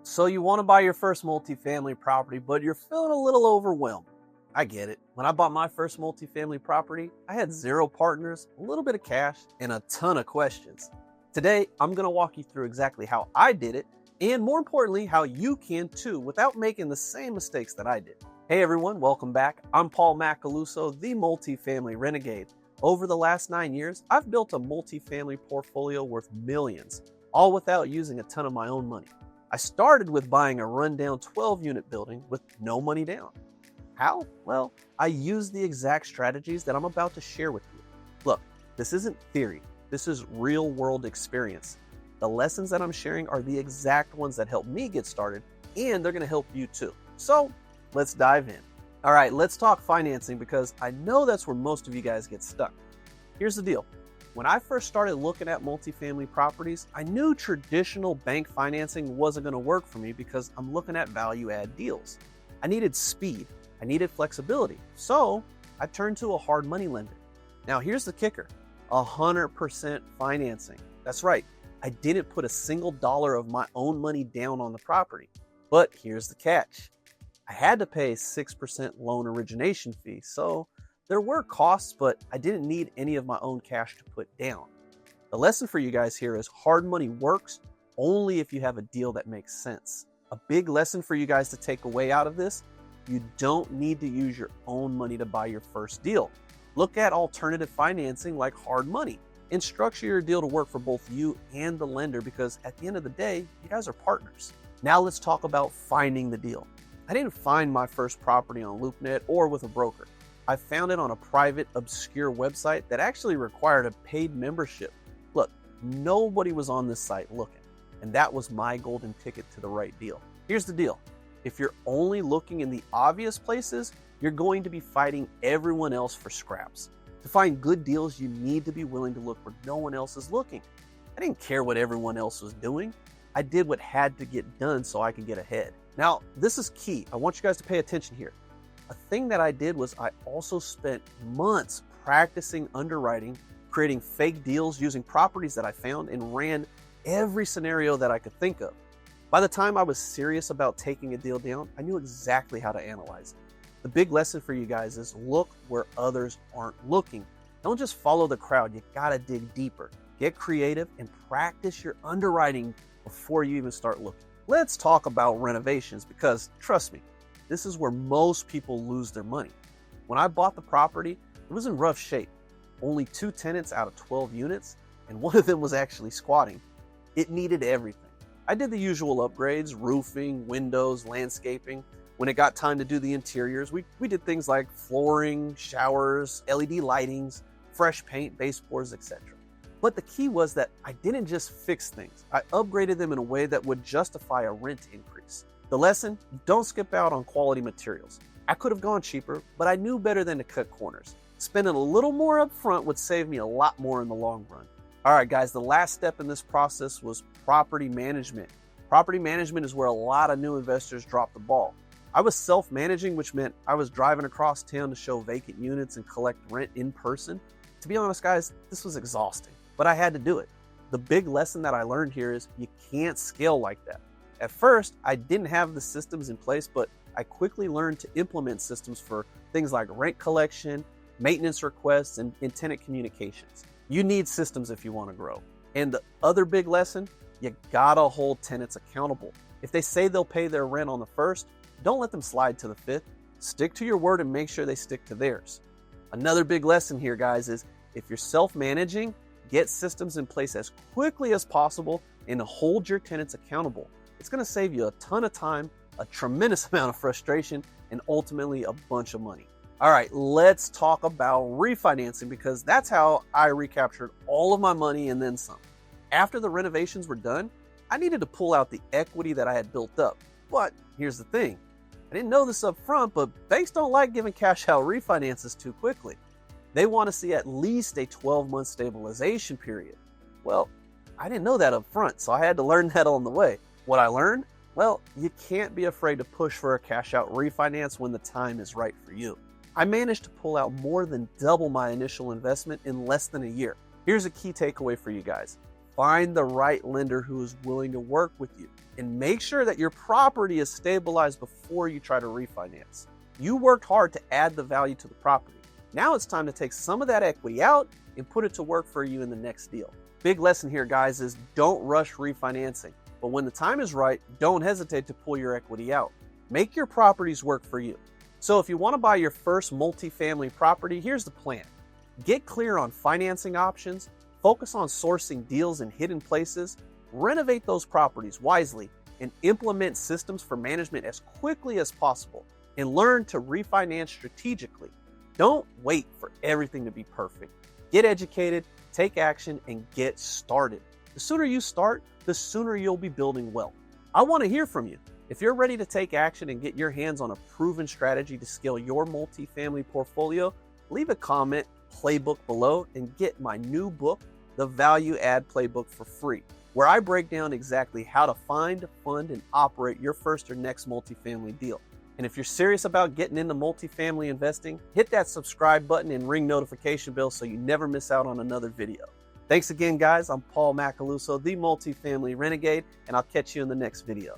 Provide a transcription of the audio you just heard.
So you want to buy your first multifamily property, but you're feeling a little overwhelmed. I get it. When I bought my first multifamily property, I had 0 partners, a little bit of cash, and a ton of questions. Today, I'm going to walk you through exactly how I did it, and more importantly, how you can too without making the same mistakes that I did. Hey everyone, welcome back. I'm Paul Macaluso, the Multifamily Renegade. Over the last 9 years, I've built a multifamily portfolio worth millions, all without using a ton of my own money. I started with buying a rundown 12-unit building with no money down. How? Well, I used the exact strategies that I'm about to share with you. Look, this isn't theory. This is real-world experience. The lessons that I'm sharing are the exact ones that helped me get started, and they're going to help you too. So, let's dive in. All right, let's talk financing because I know that's where most of you guys get stuck. Here's the deal. When I first started looking at multifamily properties, I knew traditional bank financing wasn't going to work for me because I'm looking at value-add deals. I needed speed. I needed flexibility. So I turned to a hard money lender. Now here's the kicker, 100% financing. That's right. I didn't put a single dollar of my own money down on the property. But here's the catch. I had to pay a 6% loan origination fee. So there were costs, but I didn't need any of my own cash to put down. The lesson for you guys here is hard money works only if you have a deal that makes sense. A big lesson for you guys to take away out of this, you don't need to use your own money to buy your first deal. Look at alternative financing like hard money and structure your deal to work for both you and the lender because at the end of the day, you guys are partners. Now let's talk about finding the deal. I didn't find my first property on LoopNet or with a broker. I found it on a private, obscure website that actually required a paid membership. Look, nobody was on this site looking, and that was my golden ticket to the right deal. Here's the deal. If you're only looking in the obvious places, you're going to be fighting everyone else for scraps. To find good deals, you need to be willing to look where no one else is looking. I didn't care what everyone else was doing. I did what had to get done so I could get ahead. Now, this is key. I want you guys to pay attention here. A thing that I did was I also spent months practicing underwriting, creating fake deals using properties that I found and ran every scenario that I could think of. By the time I was serious about taking a deal down, I knew exactly how to analyze it. The big lesson for you guys is look where others aren't looking. Don't just follow the crowd. You gotta dig deeper. Get creative and practice your underwriting before you even start looking. Let's talk about renovations because trust me, this is where most people lose their money. When I bought the property, it was in rough shape. Only 2 tenants out of 12 units, and one of them was actually squatting. It needed everything. I did the usual upgrades, roofing, windows, landscaping. When it got time to do the interiors, we did things like flooring, showers, LED lightings, fresh paint, baseboards, etc. But the key was that I didn't just fix things. I upgraded them in a way that would justify a rent increase. The lesson, don't skip out on quality materials. I could have gone cheaper, but I knew better than to cut corners. Spending a little more up front would save me a lot more in the long run. All right, guys, the last step in this process was property management. Property management is where a lot of new investors drop the ball. I was self-managing, which meant I was driving across town to show vacant units and collect rent in person. To be honest, guys, this was exhausting, but I had to do it. The big lesson that I learned here is you can't scale like that. At first, I didn't have the systems in place, but I quickly learned to implement systems for things like rent collection, maintenance requests, and tenant communications. You need systems if you want to grow. And the other big lesson, you gotta hold tenants accountable. If they say they'll pay their rent on the 1st, don't let them slide to the 5th. Stick to your word and make sure they stick to theirs. Another big lesson here, guys, is if you're self-managing, get systems in place as quickly as possible and hold your tenants accountable. It's going to save you a ton of time, a tremendous amount of frustration, and ultimately a bunch of money. All right, let's talk about refinancing because that's how I recaptured all of my money and then some. After the renovations were done, I needed to pull out the equity that I had built up. But here's the thing. I didn't know this up front, but banks don't like giving cash out refinances too quickly. They want to see at least a 12-month stabilization period. Well, I didn't know that up front, so I had to learn that on the way. What I learned? Well, you can't be afraid to push for a cash out refinance when the time is right for you. I managed to pull out more than double my initial investment in less than a year. Here's a key takeaway for you guys. Find the right lender who is willing to work with you, and make sure that your property is stabilized before you try to refinance. You worked hard to add the value to the property. Now it's time to take some of that equity out and put it to work for you in the next deal. Big lesson here, guys, is don't rush refinancing, but when the time is right, don't hesitate to pull your equity out. Make your properties work for you. So if you want to buy your first multifamily property, here's the plan. Get clear on financing options, focus on sourcing deals in hidden places, renovate those properties wisely, and implement systems for management as quickly as possible, and learn to refinance strategically. Don't wait for everything to be perfect. Get educated, take action, and get started. The sooner you start, the sooner you'll be building wealth. I want to hear from you. If you're ready to take action and get your hands on a proven strategy to scale your multifamily portfolio, leave a comment, playbook below, and get my new book, The Value Add Playbook, for free, where I break down exactly how to find, fund, and operate your first or next multifamily deal. And if you're serious about getting into multifamily investing, hit that subscribe button and ring notification bell so you never miss out on another video. Thanks again, guys. I'm Paul Macaluso, the Multifamily Renegade, and I'll catch you in the next video.